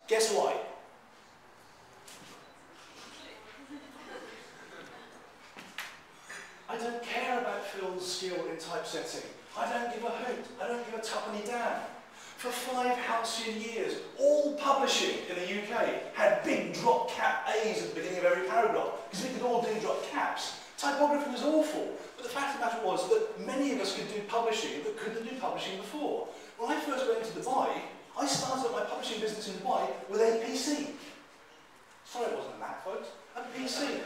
Guess why? I don't care about Phil's skill in typesetting. I don't give a hoot. I don't give a tuppenny damn. For 5 halcyon years, all publishing in the UK had big drop cap A's at the beginning of every paragraph, because we could all do drop caps. Typography was awful, but the fact of the matter was that many of us could do publishing that couldn't do publishing before. When I first went to Dubai, I started my publishing business in Dubai with a PC. Sorry it wasn't a Mac, folks. A PC.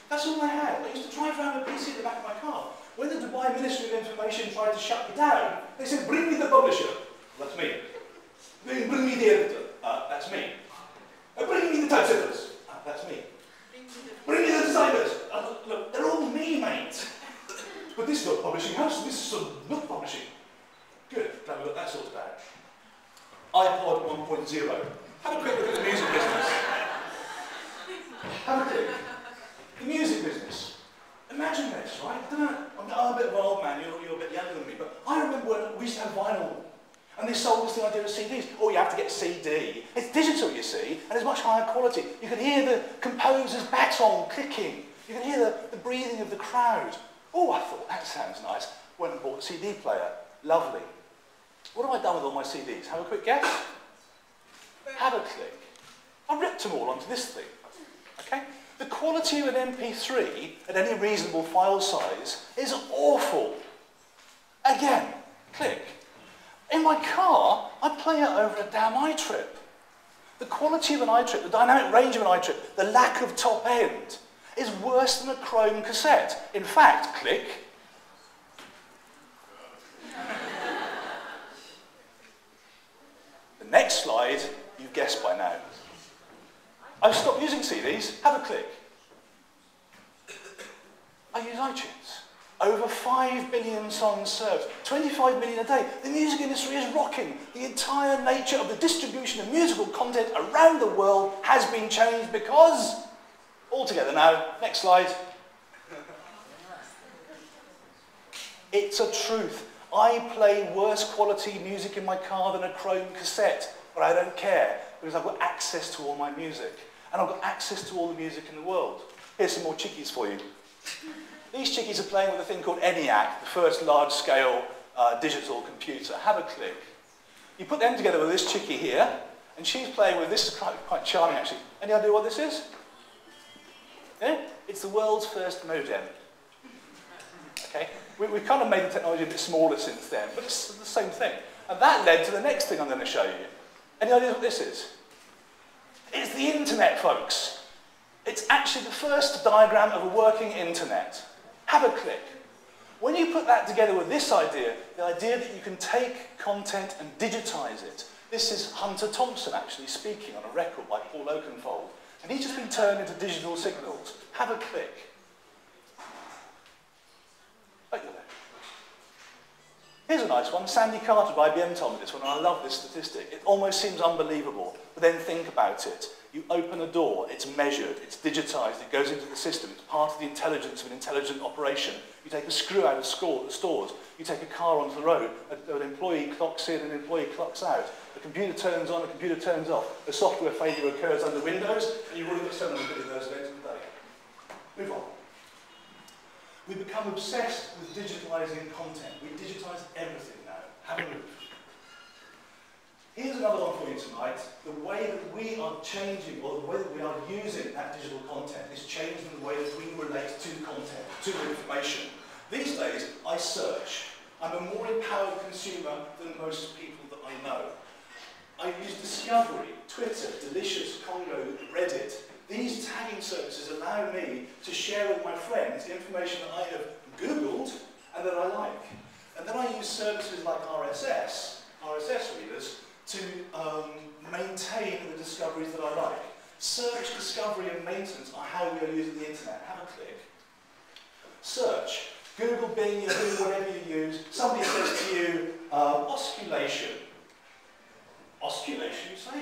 That's all I had. I used to drive around with a PC at the back of my car. When the Dubai Ministry of Information tried to shut me down, they said, bring me the publisher. That's me. Bring me the editor. That's me. Bring me the typesetters. That's me. Bring me the designers. Look, they're all me, mate. But this is not a publishing house. This is not publishing. Good. Glad we got that sorted out. iPod 1.0. Have a quick look at the music business. Have a quick. The music business. Imagine this, right? I don't know. I'm a bit of an old man. You're a bit younger than me. But I remember when we used to have vinyl. And they sold us the idea of CDs. Oh, you have to get a CD. It's digital, you see, and it's much higher quality. You can hear the composer's baton clicking. You can hear the breathing of the crowd. Oh, I thought, that sounds nice. Went and bought a CD player. Lovely. What have I done with all my CDs? Have a quick guess? Have a click. I ripped them all onto this thing. Okay? The quality of an MP3 at any reasonable file size is awful. Again, click. In my car, I play it over a damn iTrip. The quality of an iTrip, the dynamic range of an iTrip, the lack of top end is worse than a Chrome cassette. In fact, click. The next slide, you've guessed by now. I've stopped using CDs. Have a click. I use iTunes. Over 5 billion songs served, 25 million a day. The music industry is rocking. The entire nature of the distribution of musical content around the world has been changed because... All together now. Next slide. It's a truth. I play worse quality music in my car than a Chrome cassette, but I don't care because I've got access to all my music. And I've got access to all the music in the world. Here's some more chickies for you. These chickies are playing with a thing called ENIAC, the first large-scale digital computer. Have a click. You put them together with this chickie here, and she's playing with this. Is quite charming, actually. Any idea what this is? Yeah? It's the world's first modem. Okay? We've kind of made the technology a bit smaller since then, but it's the same thing. And that led to the next thing I'm going to show you. Any idea what this is? It's the internet, folks. It's actually the first diagram of a working internet. Have a click. When you put that together with this idea, the idea that you can take content and digitize it. This is Hunter Thompson actually speaking on a record by Paul Oakenfold. And he's just been turned into digital signals. Have a click. Look at that. Here's a nice one. Sandy Carter of IBM told me this one, and I love this statistic. It almost seems unbelievable, but then think about it. You open a door, it's measured, it's digitized, it goes into the system, it's part of the intelligence of an intelligent operation. You take a screw out of stores, you take a car onto the road, an employee clocks in, an employee clocks out. The computer turns on, the computer turns off. A software failure occurs under Windows, and you've already got 700 of those events a day. Move on. We become obsessed with digitalizing content. We digitize everything now. Have a move. Here's another one for you tonight. The way that we are changing, or the way that we are using that digital content is changing the way that we relate to content, to information. These days, I search. I'm a more empowered consumer than most people that I know. I use Discovery, Twitter, Delicious, Congo, Reddit. These tagging services allow me to share with my friends information that I have Googled and that I like. And then I use services like RSS readers, to maintain the discoveries that I like. Search, discovery, and maintenance are how we are using the internet. Have a click. Search. Google, Bing, Yahoo, whatever you use. Somebody says to you, osculation. Osculation, you say?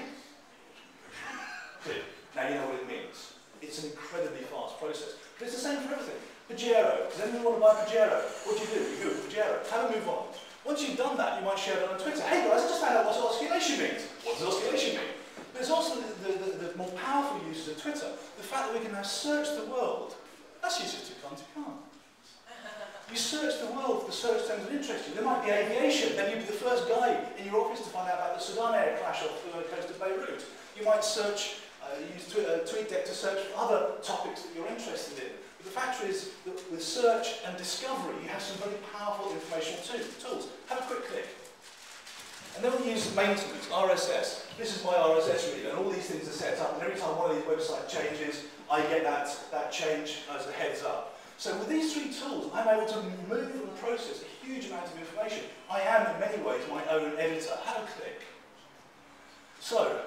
Click. Now you know what it means. It's an incredibly fast process. But it's the same for everything. Pajero. Does anyone want to buy a Pajero? What do? You Google Pajero. Have a move on. Once you've done that, you might share it on Twitter. Hey guys, I just found out what osculation means. What does osculation mean? But there's also the more powerful uses of Twitter. The fact that we can now search the world. That's used to can't. You search the world for the search terms that interest you. There might be aviation, then you'd be the first guy in your office to find out about the Sudan air crash off the coast of Beirut. You might search, use TweetDeck to search for other topics that you're interested in. But the fact is that with search and discovery, you have some very powerful informational tools. Have a quick click. And then we use maintenance, RSS. This is my RSS reader, and all these things are set up, and every time one of these websites changes, I get that change as a heads up. So with these three tools, I'm able to move and process a huge amount of information. I am, in many ways, my own editor. Have a click. So,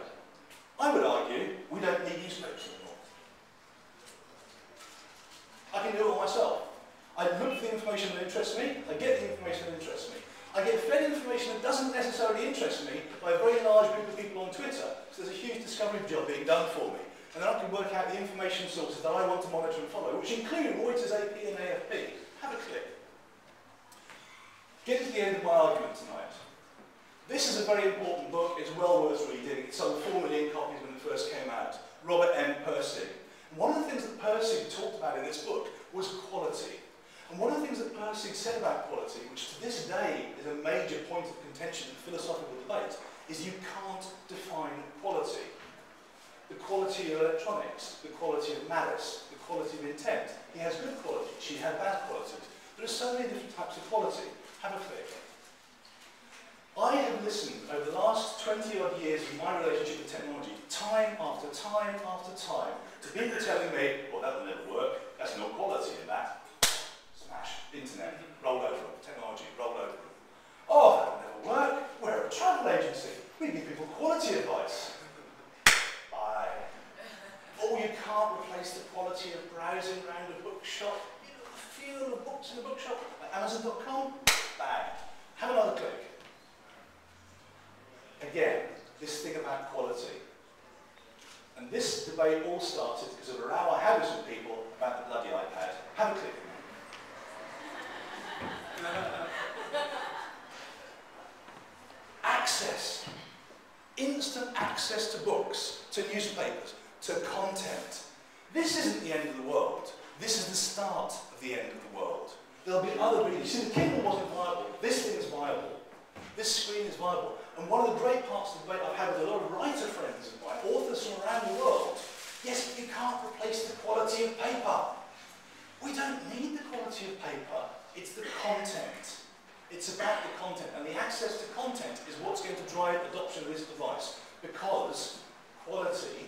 I would argue we don't need newspapers anymore. I can do it all myself. I look for the information that interests me, I get the information that interests me. I get fed information that doesn't necessarily interest me by a very large group of people on Twitter, so there's a huge discovery job being done for me. And then I can work out the information sources that I want to monitor and follow, which include Reuters, AP and AFP. Have a click. Getting to the end of my argument tonight. This is a very important book. It's well worth reading. It sold 4 million copies when it first came out. Robert M. Pirsig. And one of the things that Pirsig talked about in this book was quality. And one of the things that Pirsig said about quality, which to this day is a major point of contention in philosophical debate, is you can't define quality. The quality of electronics, the quality of malice, the quality of intent. He has good quality, she had bad qualities. There are so many different types of quality. Have a click. I have listened over the last 20 odd years of my relationship with technology, time after time after time, to people telling me, well, that'll never work, there's no quality in that. Smash, internet, roll over, technology, roll over. Oh, that'll never work, we're a travel agency, we give people quality advice. Or you can't replace the quality of browsing around a bookshop. You know, the feel of books in a bookshop, like Amazon.com, bang. Have another click. Again, this thing about quality. And this debate all started because of a row I had with some people about the bloody iPad. Have a click. Access. Instant access to books, to newspapers, to content. This isn't the end of the world. This is the start of the end of the world. There'll be other readers. You see, the Kindle wasn't viable. This thing is viable. This screen is viable. And one of the great parts of the debate I've had with a lot of writer friends of mine, authors from around the world, yes, but you can't replace the quality of paper. We don't need the quality of paper. It's the content. It's about the content. And the access to content is what's going to drive adoption of this device. Because quality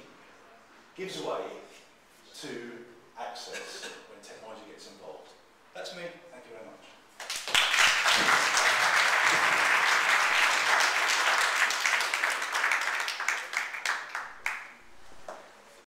gives way to access when technology gets involved. That's me. Thank you very much.